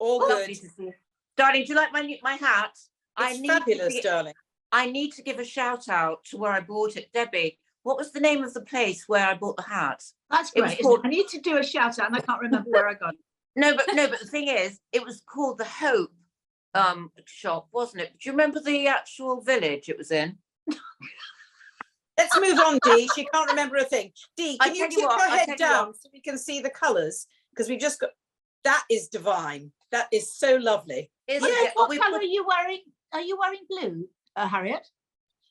All good. Darling, do you like my hat? It's fabulous, darling. I need to give a shout out to where I bought it. Debbie, what was the name of the place where I bought the hat? That's great. I need to do a shout out and I can't remember where I got it. No, but the thing is, it was called the Hope shop, wasn't it? Do you remember the actual village it was in? Let's move on, Dee. She can't remember a thing. Dee, can you tip your head down so we can see the colours? Because we've just got, that is divine. That is so lovely. What colour are you wearing? Are you wearing blue, Harriet?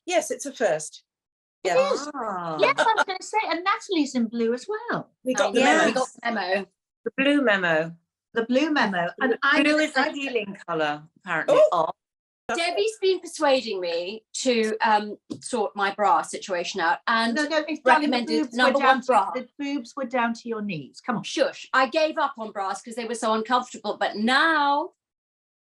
Yes, it's a first. It is. Yes, I was going to say, and Natalie's in blue as well. We got the memo. We got the memo. The blue memo. The blue memo. And blue is a healing colour, apparently. Oh. Debbie's been persuading me to sort my bra situation out and it's recommended number one bra. The boobs were down to your knees. Come on. Shush. I gave up on bras because they were so uncomfortable, but now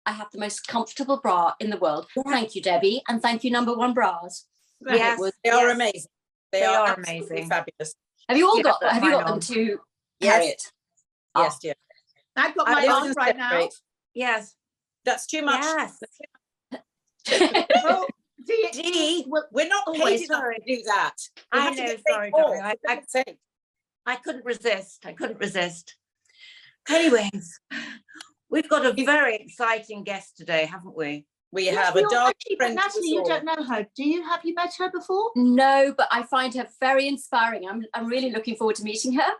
I have the most comfortable bra in the world. Thank you, Debbie, and thank you, number one bras. Yes, they are amazing. They are amazing, fabulous. Have you all got them? Have you got them too, Harriet? Yes, dear. I've got my on right now. Yes. That's too much. Yes. Oh, Dee, we're not paid enough to do that. I know, sorry, darling. I couldn't resist. Anyways, we've got a very exciting guest today, haven't we? We have a dark friend. Natalie, you don't know her. Have you met her before? No, but I find her very inspiring. I'm really looking forward to meeting her.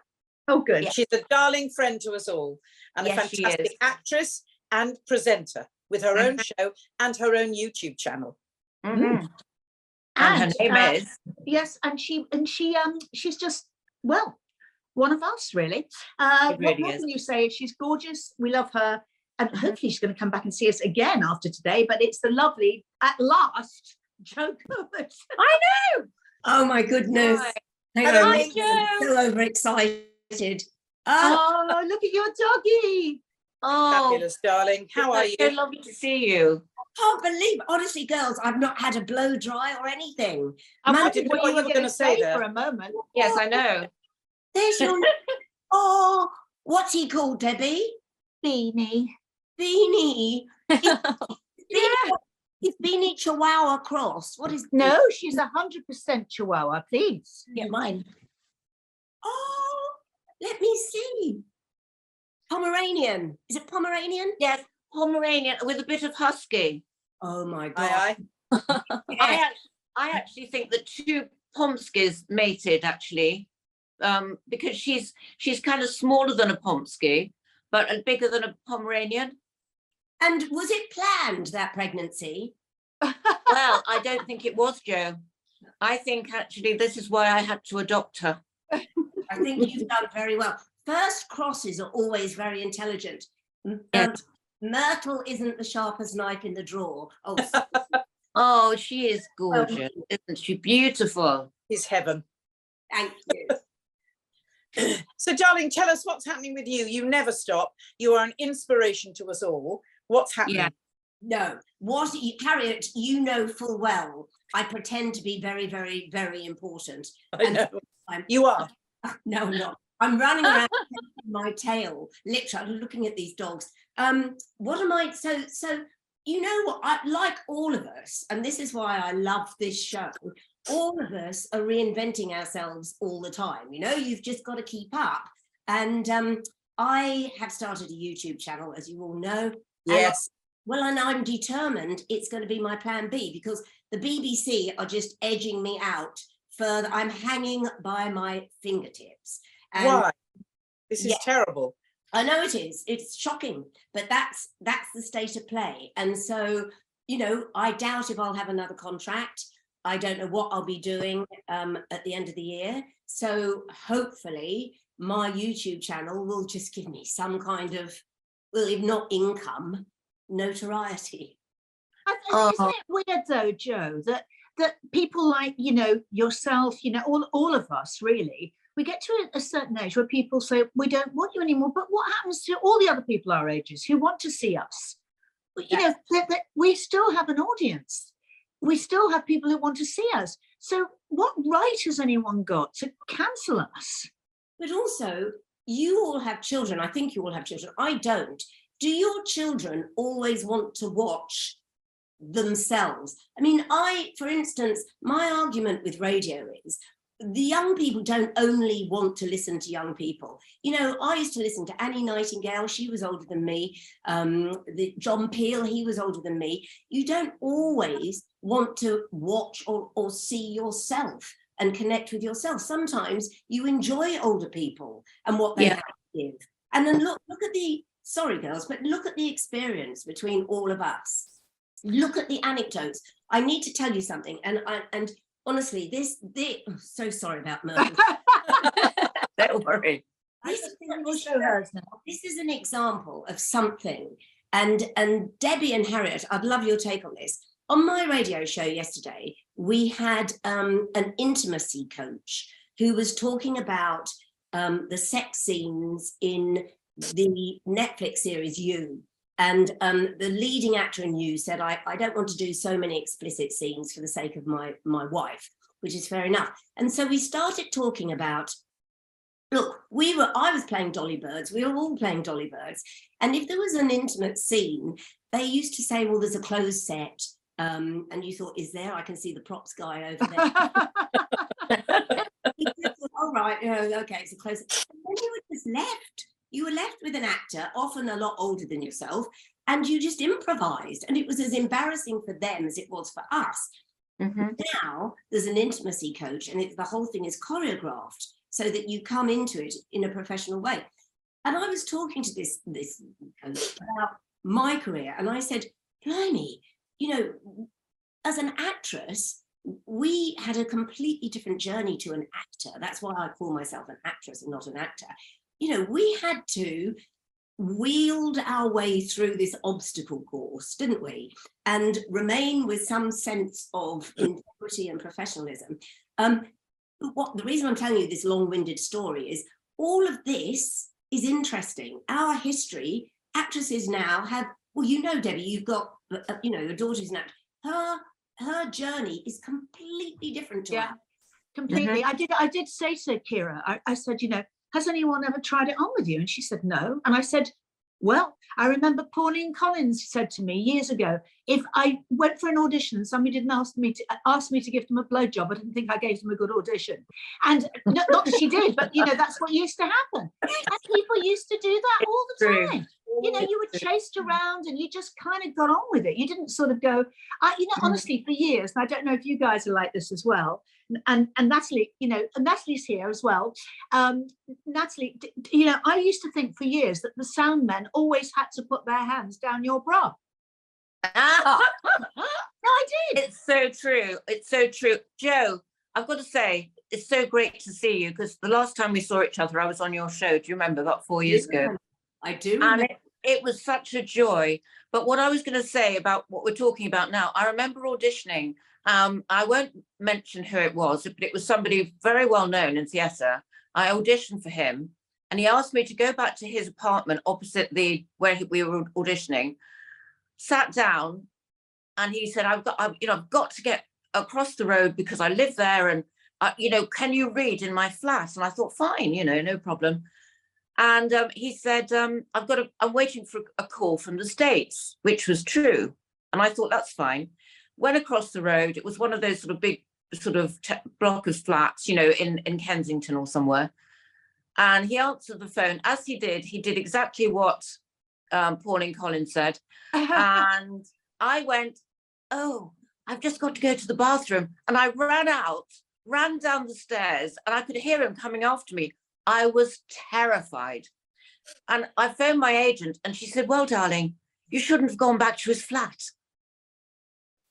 Oh, good. Yeah. She's a darling friend to us all and a fantastic actress and presenter with her own show and her own YouTube channel. And her name is she's just one of us, really. What more can you say? She's gorgeous. We love her. And hopefully she's going to come back and see us again after today. But it's the lovely, at last, Jo Good. I know. Oh my goodness! Hello, I'm so overexcited. Oh, look at your doggy! Oh, fabulous, darling. How are you? So lovely to see you. Can't believe, honestly, girls, I've not had a blow dry or anything. I wondered what you were going to say there for a moment. Yes, I know. There's your. Oh, what's he called, Debbie? Beanie. Beanie. Is Beanie Chihuahua cross? What is? No, she's 100% Chihuahua. Please get mine. Oh, let me see. Pomeranian. Is it Pomeranian? Yes, Pomeranian with a bit of husky. Oh my God. I actually think that two Pomskys mated actually, because she's kind of smaller than a Pomsky, but bigger than a Pomeranian. And was it planned, that pregnancy? Well, I don't think it was, Jo. I think actually this is why I had to adopt her. I think you've done very well. First crosses are always very intelligent. Myrtle isn't the sharpest knife in the drawer. Oh, she is gorgeous, isn't she? Beautiful. Is heaven. Thank you. So, darling, tell us what's happening with you. You never stop. You are an inspiration to us all. What's happening? Yeah. No, Harriet, you know full well, I pretend to be very, very, very important. I know. You are. No, I'm not. I'm running around my tail, literally looking at these dogs. What am I? So you know what? Like all of us, and this is why I love this show. All of us are reinventing ourselves all the time. You know, you've just got to keep up. And I have started a YouTube channel, as you all know. Yes. And I'm determined it's going to be my plan B, because the BBC are just edging me out further. I'm hanging by my fingertips. And why? This is terrible. I know it is. It's shocking, but that's the state of play. And so, you know, I doubt if I'll have another contract. I don't know what I'll be doing at the end of the year. So hopefully my YouTube channel will just give me some kind of, well, if not income, notoriety. Isn't it weird though, Jo, that people like, you know, yourself, you know, all of us really, we get to a certain age where people say, we don't want you anymore. But what happens to all the other people our ages who want to see us? You know, that we still have an audience. We still have people who want to see us. So what right has anyone got to cancel us? But also, you all have children. I think you all have children. I don't. do your children always want to watch themselves? I mean, for instance, my argument with radio is the young people don't only want to listen to young people. You know, I used to listen to Annie Nightingale, she was older than me. John Peel, he was older than me. You don't always want to watch or see yourself and connect with yourself. Sometimes you enjoy older people and what they have to give. And then look at the, sorry girls, but look at the experience between all of us. Look at the anecdotes. I need to tell you something, and honestly, I'm so sorry about Myrtle. Don't worry. This is an example of something, and Debbie and Harriet, I'd love your take on this. On my radio show yesterday, we had an intimacy coach who was talking about the sex scenes in the Netflix series You. And the leading actor in You said, I don't want to do so many explicit scenes for the sake of my wife, which is fair enough. And so we started talking about, look, I was playing Dolly Birds, we were all playing Dolly Birds. And if there was an intimate scene, they used to say, well, there's a closed set. And you thought, is there? I can see the props guy over there. All right, okay, it's a closed set. And then you were just left. You were left with an actor, often a lot older than yourself, and you just improvised. And it was as embarrassing for them as it was for us. Mm-hmm. Now there's an intimacy coach, and the whole thing is choreographed so that you come into it in a professional way. And I was talking to this coach about my career, and I said, blimey, you know, as an actress, we had a completely different journey to an actor. That's why I call myself an actress and not an actor. You know, we had to wield our way through this obstacle course, didn't we? And remain with some sense of integrity and professionalism. The reason I'm telling you this long-winded story is all of this is interesting. Our history, actresses now have, well, you know, Debbie, you've got, you know, your daughter's now, her journey is completely different to ours. Completely. Mm-hmm. I did say so, Kira. I said, you know, has anyone ever tried it on with you? And she said, no. And I said, well, I remember Pauline Collins said to me years ago, if I went for an audition and somebody didn't ask me to give them a blowjob, I didn't think I gave them a good audition. And not that she did, but, you know, that's what used to happen. And people used to do that all the time. You know, you were chased around and you just kind of got on with it. You didn't sort of go, you know, honestly, for years, and I don't know if you guys are like this as well, and Natalie, you know, and Natalie's here as well. Natalie, you know, I used to think for years that the sound men always had to put their hands down your bra. No, I did. It's so true. It's so true. Jo, I've got to say, it's so great to see you, because the last time we saw each other, I was on your show. Do you remember, about 4 years ago? I do. And it was such a joy. But what I was going to say about what we're talking about now, I remember auditioning. I won't mention who it was, but it was somebody very well known in theatre. I auditioned for him, and he asked me to go back to his apartment opposite where we were auditioning. Sat down, and he said, I've got to get across the road because I live there, and you know, can you read in my flat? And I thought, fine, you know, no problem. And he said, I'm waiting for a call from the States, which was true. And I thought, that's fine. Went across the road. It was one of those sort of big block of flats, you know, in Kensington or somewhere. And he answered the phone. As he did exactly what Pauline Collins said. And I went, oh, I've just got to go to the bathroom. And I ran down the stairs, and I could hear him coming after me. I was terrified. And I phoned my agent, and she said, well, darling, you shouldn't have gone back to his flat.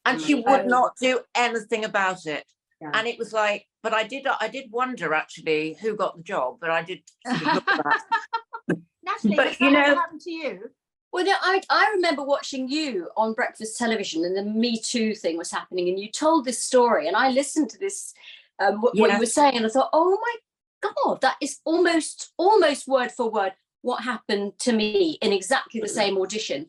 And she would not do anything about it. Yeah. And it was like, but I did wonder actually who got the job, but I did sort of look at that. Natalie, but you know, what happened to you? Well, no, I remember watching you on breakfast television, and the Me Too thing was happening, and you told this story, and I listened to this, what you were saying, and I thought, oh my God, that is almost word for word what happened to me in exactly the same audition.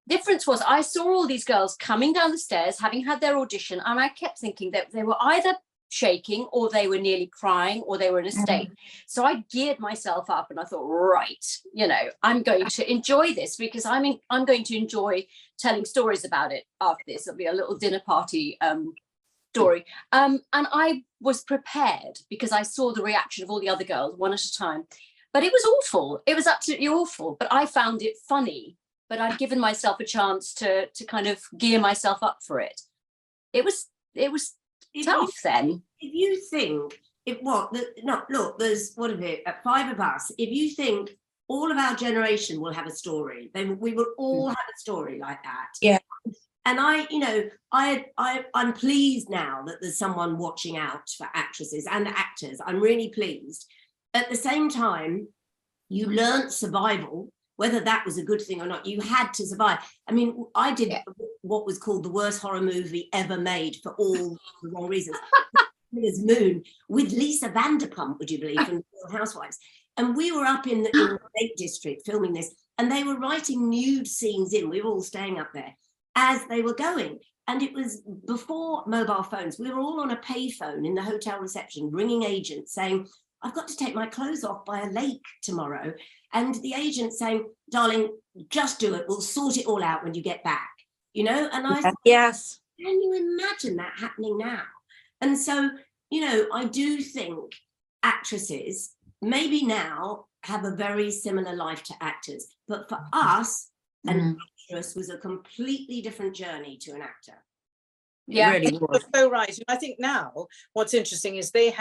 Difference was I saw all these girls coming down the stairs, having had their audition, and I kept thinking that they were either shaking, or they were nearly crying, or they were in a state. So I geared myself up and I thought, right, you know, I'm going to enjoy this, because I'm going to enjoy telling stories about it after this. It'll be a little dinner party story. And I was prepared because I saw the reaction of all the other girls one at a time. But it was awful. It was absolutely awful. But I found it funny. But I'd given myself a chance to kind of gear myself up for it. It was tough then. If you think, look, there's, what is it, 5 of us. If you think all of our generation will have a story, then we will all have a story like that. Yeah. And I'm pleased now that there's someone watching out for actresses and actors. I'm really pleased. At the same time, you learnt survival, whether that was a good thing or not. You had to survive. I mean, I did what was called the worst horror movie ever made for all the wrong reasons. Moon with Lisa Vanderpump, would you believe, from Real Housewives. And we were up in the Lake District filming this, and they were writing nude scenes in. We were all staying up there as they were going. And it was before mobile phones. We were all on a payphone in the hotel reception, ringing agents saying, I've got to take my clothes off by a lake tomorrow. And the agent saying, darling, just do it. We'll sort it all out when you get back. You know? And I thought, yes. Can you imagine that happening now? And so, you know, I do think actresses maybe now have a very similar life to actors. But for us, an actress was a completely different journey to an actor. Yeah, really you're so right. And I think now what's interesting is they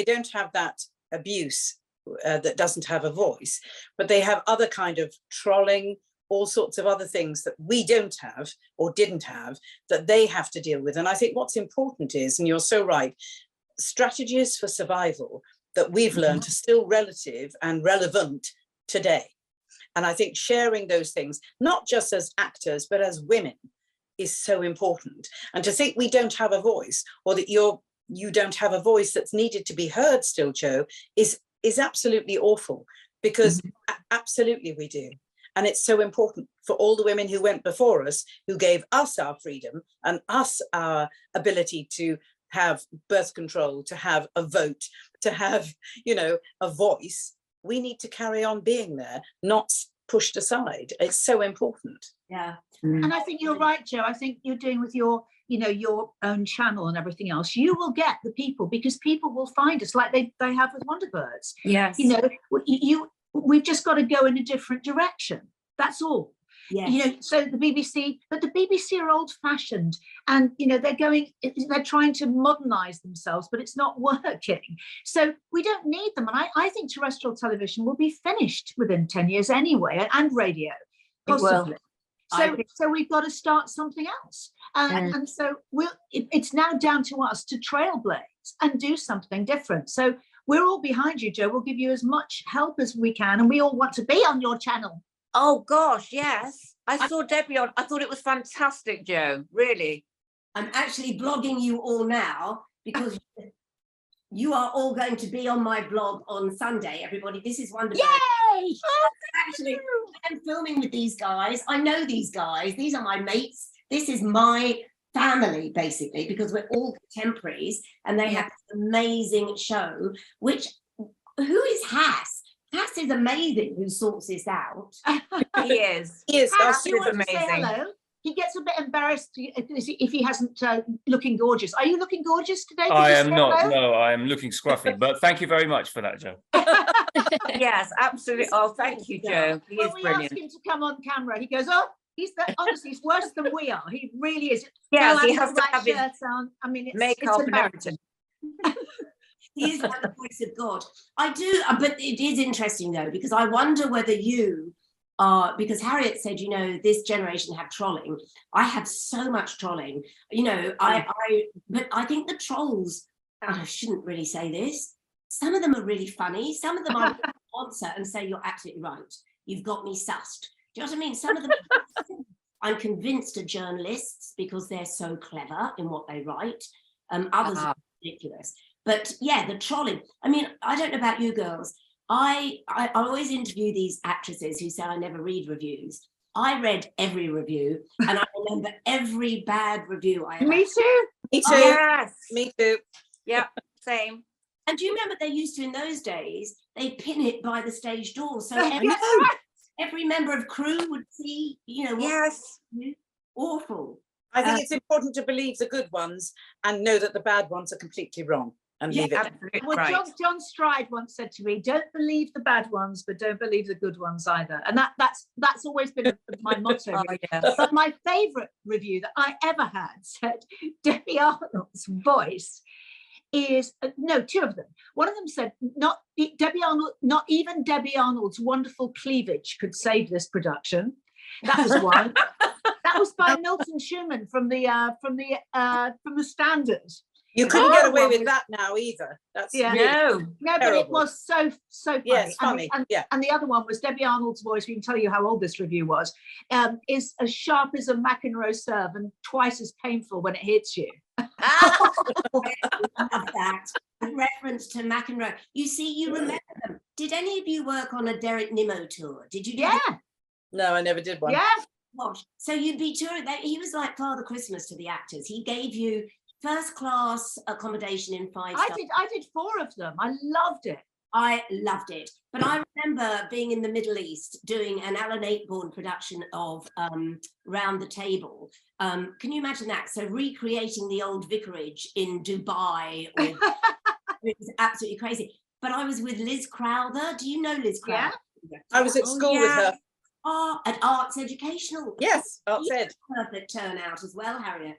don't have that abuse that doesn't have a voice, but they have other kind of trolling, all sorts of other things that we don't have or didn't have, that they have to deal with. And I think what's important is, and you're so right, strategies for survival that we've learned are still relative and relevant today. And I think sharing those things, not just as actors, but as women, is so important. And to think we don't have a voice, or that you don't have a voice that's needed to be heard still, Jo, is absolutely awful, because absolutely we do. And it's so important for all the women who went before us, who gave us our freedom and us our ability to have birth control, to have a vote, to have, you know, a voice. We need to carry on being there, not pushed aside. It's so important. Yeah. And I think you're right, Jo. I think you're doing with your, you know, your own channel and everything else. You will get the people, because people will find us like they have with Wonderbirds. Yes. You know, we've just got to go in a different direction. That's all. Yes. You know, so the BBC are old-fashioned, and you know they're trying to modernize themselves, but it's not working. So we don't need them. And I think terrestrial television will be finished within 10 years anyway, and radio possibly. So we've got to start something else. And so it's now down to us to trailblaze and do something different. So we're all behind you, Jo. We'll give you as much help as we can, and we all want to be on your channel. Oh gosh, yes. I saw Debbie on. I thought it was fantastic, Jo. Really. I'm actually blogging you all now, because you are all going to be on my blog on Sunday, everybody. This is Wonderbirds. Yay! Actually, I'm filming with these guys. I know these guys. These are my mates. This is my family, basically, because we're all contemporaries, and they have this amazing show, who is Hass? Cass is amazing, who sorts this out. He is. He is amazing. Hello. He gets a bit embarrassed if he hasn't looking gorgeous. Are you looking gorgeous today? I am not. Hello? No, I am looking scruffy. But thank you very much for that, Jo. Yes, absolutely. Oh, thank you, Jo. He is we brilliant. asked him to come on camera, he goes, "Oh, honestly, he's worse than we are. He really is." Yes, he has to have his on. I mean, it's makeup and embarrassing. everything. He is like the voice of God. I do, but it is interesting though, because I wonder whether you are, because Harriet said, you know, this generation have trolling. I have so much trolling, you know, but I think the trolls, I shouldn't really say this, some of them are really funny. Some of them I answer and say, you're absolutely right. You've got me sussed. Do you know what I mean? Some of them, I'm convinced are journalists because they're so clever in what they write. Others are ridiculous. But yeah, the trolling. I mean, I don't know about you girls. I always interview these actresses who say I never read reviews. I read every review, and I remember every bad review I ever. Me too. Me too. Yes. Me too. Yeah, same. And do you remember they used to, in those days, they pin it by the stage door. So every member of crew would see, you know, Yes. Awful. I think it's important to believe the good ones and know that the bad ones are completely wrong, and leave it. Absolutely Well, right. John Stride once said to me, "Don't believe the bad ones, but don't believe the good ones either." And that's always been my motto. Oh, really. yes. But my favourite review that I ever had said Debbie Arnold's voice is no, two of them. One of them said, not Debbie Arnold, not even Debbie Arnold's wonderful cleavage could save this production. That was one. That was by Milton Schumann from the Standard. You couldn't get away with that now either. That's really No. No, but it terrible. was so funny. Yes, funny. Yeah. And the other one was Debbie Arnold's voice. We can tell you how old this review was. Is as sharp as a McEnroe serve and twice as painful when it hits you. I love that. A reference to McEnroe. You see, you remember them. Did any of you work on a Derek Nimmo tour? Did you do Yeah, No, I never did one. yeah. Gosh. So you'd be touring. He was like Father Christmas to the actors. He gave you first class accommodation in 5-star. I did 4 of them. I loved it. I loved it. But I remember being in the Middle East doing an Alan Ayckbourn production of Round the Table. Can you imagine that? So recreating the old vicarage in Dubai. Or, it was absolutely crazy. But I was with Liz Crowther. Do you know Liz Crowther? Yeah. I was at school with her. At Arts Educational. Yes, Arts Ed. Perfect turnout as well, Harriet.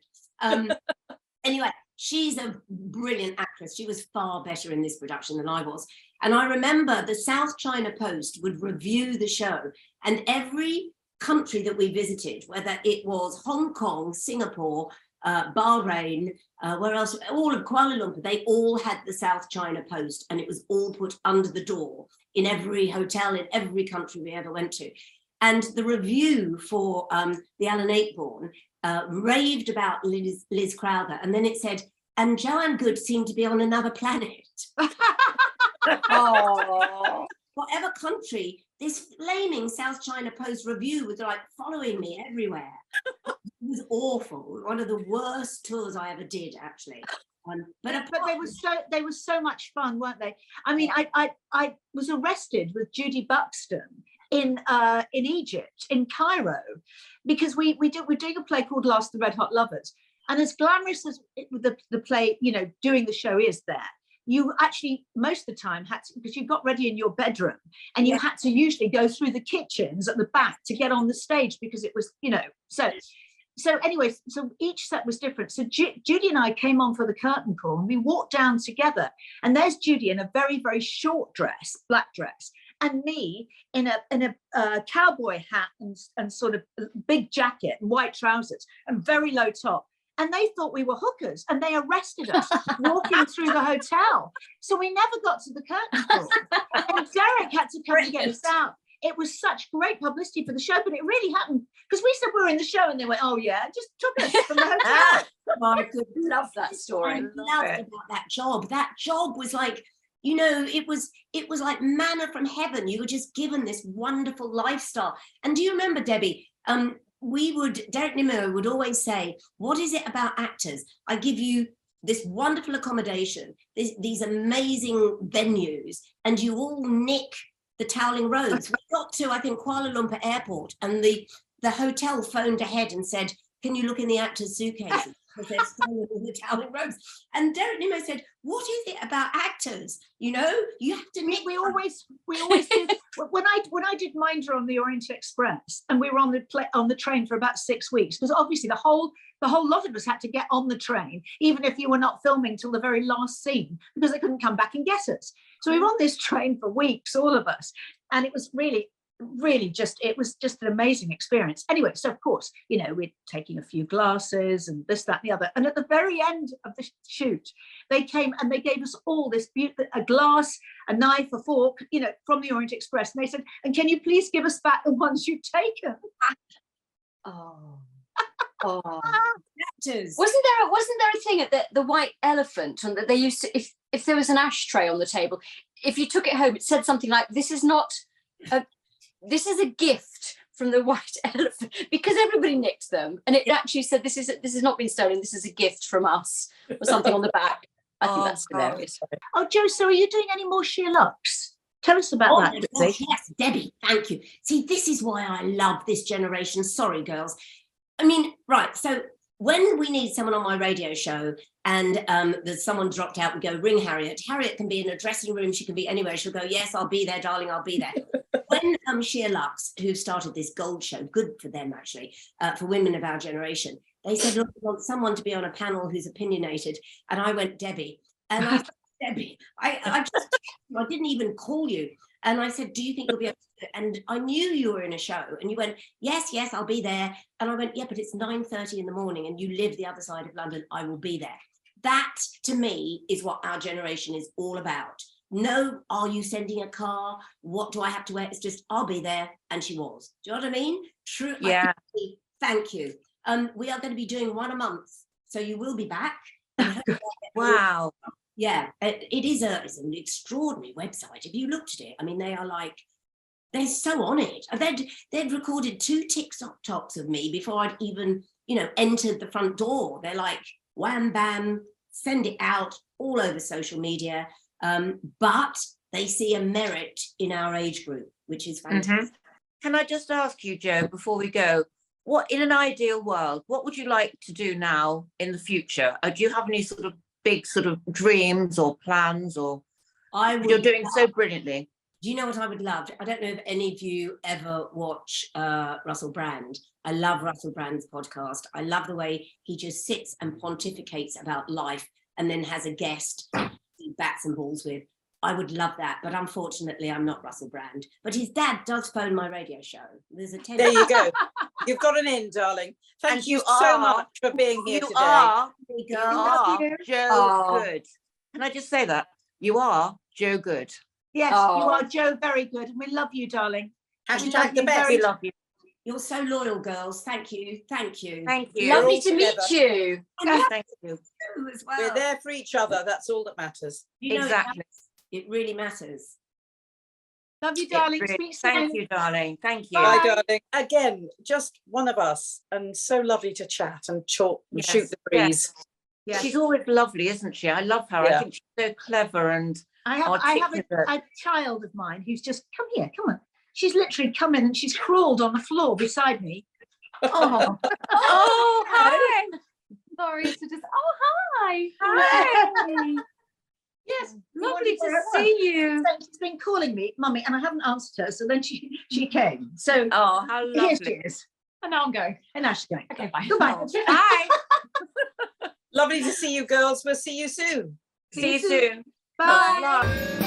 Anyway, she's a brilliant actress. She was far better in this production than I was. And I remember the South China Post would review the show, and every country that we visited, whether it was Hong Kong, Singapore, Bahrain, where else, all of Kuala Lumpur, they all had the South China Post, and it was all put under the door in every hotel, in every country we ever went to. And the review for the Alan Ayckbourn raved about Liz Crowther, and then it said, and Joanne Good seemed to be on another planet. Oh. Whatever country, this flaming South China Post review was like following me everywhere. It was awful. One of the worst tours I ever did, actually. But they were so much fun, weren't they? I mean, I was arrested with Judy Buxton in Egypt, in Cairo, because we're doing a play called Last the Red Hot Lovers, and as glamorous as the play, you know, doing the show is there, you actually most of the time had to, because you got ready in your bedroom, and you had to usually go through the kitchens at the back to get on the stage, because it was, you know, so anyway, so each set was different. So Judy and I came on for the curtain call, and we walked down together, and there's Judy in a very, very short dress, black dress, and me in a cowboy hat and sort of big jacket and white trousers and very low top. And they thought we were hookers, and they arrested us walking through the hotel. So we never got to the curtain call. And Derek had to come and get us out. It was such great publicity for the show, but it really happened because we said we were in the show, and they went, "Oh yeah," just took us from the hotel. I could love that story. I loved about that job. That job was like, you know, it was like manna from heaven. You were just given this wonderful lifestyle. And do you remember, Debbie? Derek Nimmo would always say, "What is it about actors? I give you this wonderful accommodation, these amazing venues, and you all nick the toweling roads." We got to, I think, Kuala Lumpur Airport, and the hotel phoned ahead and said, "Can you look in the actors' suitcases?" Because they're stolen in the toweling roads. And Derek Nimmo said, "What is it about actors? You know, you have to nick." We always did. When I did Minder on the Orient Express, and we were on the train for about 6 weeks, because obviously the whole lot of us had to get on the train, even if you were not filming till the very last scene, because they couldn't come back and get us. So we were on this train for weeks, all of us, and it was really just an amazing experience. Anyway, so of course, you know, we're taking a few glasses and this, that, and the other. And at the very end of the shoot, they came and they gave us all this a glass, a knife, a fork, you know, from the Orient Express. And they said, "And can you please give us back the ones you've taken?" Oh. Actors. Wasn't there a thing at the White Elephant, and that they used to, if there was an ashtray on the table, if you took it home, it said something like, "This is a gift from the White Elephant," because everybody nicked them, and it actually said, this has not been stolen, this is a gift from us," or something on the back. I think that's hilarious. Oh, Joe, so are you doing any more sheer lux? Tell us about that, gosh, yes, Debbie, thank you. See, this is why I love this generation. Sorry, girls. I mean, right, so when we need someone on my radio show and there's someone dropped out, we go, ring Harriet. Harriet can be in a dressing room, she can be anywhere. She'll go, yes, I'll be there, darling, I'll be there. When Sheer Lux, who started this gold show, good for them actually, for women of our generation, they said, look, we want someone to be on a panel who's opinionated. And I went, Debbie. And I said, Debbie, I didn't even call you. And I said, do you think you'll be able to do it? And I knew you were in a show. And you went, yes, I'll be there. And I went, yeah, but it's 9:30 in the morning and you live the other side of London. I will be there. That, to me, is what our generation is all about. No, are you sending a car? What do I have to wear? It's just, I'll be there. And she was. Do you know what I mean? True. Yeah. Thank you. We are going to be doing one a month. So you will be back. Wow. Yeah, it's an extraordinary website. If you looked at it, I mean, they're so on it. They'd recorded 2 TikToks of me before I'd even, entered the front door. They're like, wham, bam, send it out all over social media. But they see a merit in our age group, which is fantastic. Can I just ask you, Joe, before we go, what, in an ideal world, what would you like to do now in the future? Do you have any sort of big sort of dreams or plans, or you're doing so brilliantly? Do you know what I would love? I don't know if any of you ever watch Russell Brand. I love Russell Brand's podcast. I love the way he just sits and pontificates about life and then has a guest he bats and balls with. I would love that, but unfortunately I'm not Russell Brand. But his dad does phone my radio show. There's a There you go. You've got an in, darling. Thank you so much for being here today. You are Joe Good. Can I just say that? You are Joe Good. Yes, you are Joe very good. And we love you, darling. Hashtag the best. We love you. You're so loyal, girls. Thank you. Thank you. Thank you. Lovely to meet you. Thank you. As well. We're there for each other. That's all that matters. Exactly. It really matters. Love you, darling. Speak soon. Thank you, darling. Thank you. Bye, darling. Again, just one of us, and so lovely to chat and talk and shoot the breeze. Yes. She's always lovely, isn't she? I love her. I think she's so clever and I have a child of mine who's just come here. Come on. She's literally come in and she's crawled on the floor beside me. Oh, oh, hi. Sorry to just. Oh, hi. Hi. Yes, lovely to see you. She's been calling me, Mummy, and I haven't answered her. So then she came. So how lovely. Here she is. And now I'm going. And now she's going. Okay, bye. Goodbye. Bye. Lovely to see you girls. We'll see you soon. See you soon. Bye. Bye.